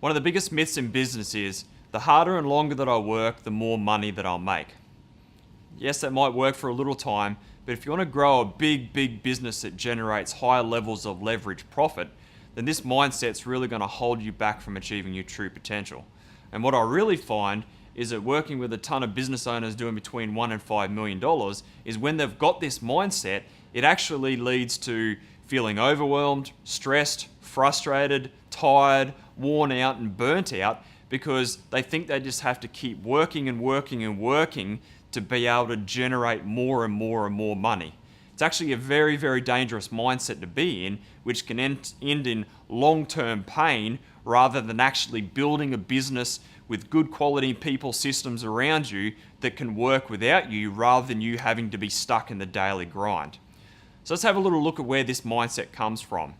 One of the biggest myths in business is the harder and longer that I work, the more money that I'll make. Yes, that might work for a little time, but if you want to grow a big business that generates higher levels of leverage profit, then this mindset's really going to hold you back from achieving your true potential. And what I really find is that working with a ton of business owners doing between $1 and $5 million is when they've got this mindset, it actually leads to feeling overwhelmed, stressed, frustrated, tired, worn out and burnt out because they think they just have to keep working and working and working to be able to generate more and more and more money. It's actually a very dangerous mindset to be in, which can end in long-term pain rather than actually building a business with good quality people, systems around you that can work without you rather than you having to be stuck in the daily grind. So let's have a little look at where this mindset comes from.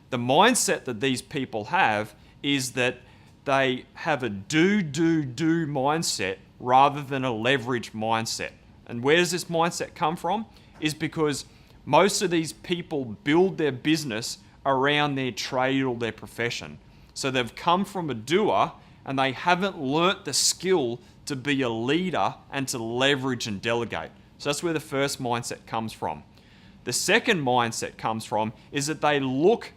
The mindset that these people have is that they have a do mindset rather than a leverage mindset. And where does this mindset come from? Is because most of these people build their business around their trade or their profession. So they've come from a doer and they haven't learnt the skill to be a leader and to leverage and delegate. So that's where the first mindset comes from. The second mindset comes from is that they look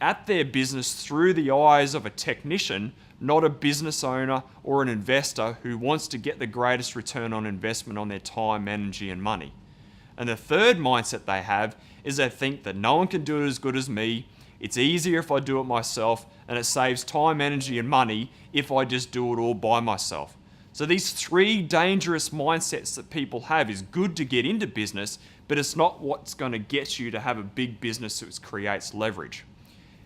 at their business through the eyes of a technician, not a business owner or an investor who wants to get the greatest return on investment on their time, energy, and money. And the third mindset they have is they think that no one can do it as good as me, it's easier if I do it myself, and it saves time, energy, and money if I just do it all by myself. So these three dangerous mindsets that people have is good to get into business, but it's not what's going to get you to have a big business that creates leverage.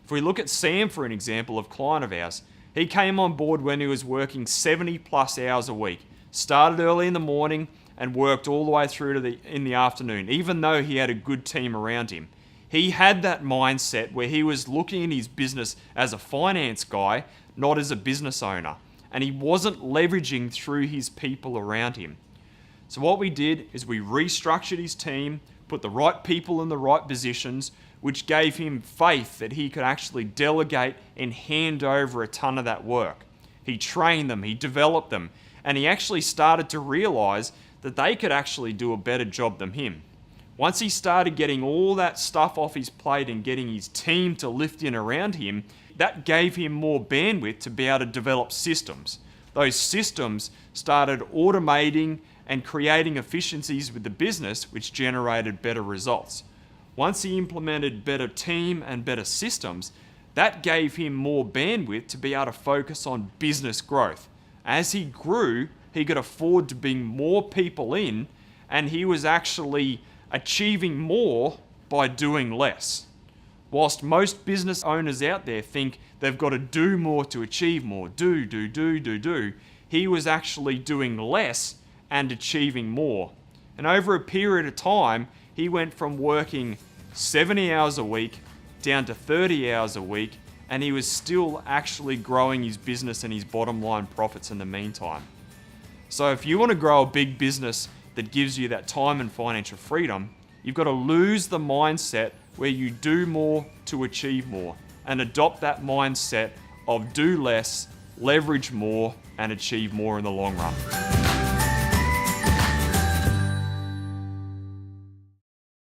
If we look at Sam for an example of a client of ours, he came on board when he was working 70 plus hours a week, started early in the morning and worked all the way through to in the afternoon, even though he had a good team around him. He had that mindset where he was looking at his business as a finance guy, not as a business owner. And he wasn't leveraging through his people around him. So what we did is we restructured his team, put the right people in the right positions, which gave him faith that he could actually delegate and hand over a ton of that work. He trained them, he developed them, and he actually started to realize that they could actually do a better job than him. Once he started getting all that stuff off his plate and getting his team to lift in around him, that gave him more bandwidth to be able to develop systems. Those systems started automating and creating efficiencies with the business, which generated better results. Once he implemented better team and better systems, that gave him more bandwidth to be able to focus on business growth. As he grew, he could afford to bring more people in, and he was actually achieving more by doing less. Whilst most business owners out there think they've got to do more to achieve more, do, he was actually doing less and achieving more. And over a period of time, he went from working 70 hours a week down to 30 hours a week, and he was still actually growing his business and his bottom line profits in the meantime. So if you want to grow a big business that gives you that time and financial freedom, you've got to lose the mindset where you do more to achieve more and adopt that mindset of do less, leverage more, and achieve more in the long run.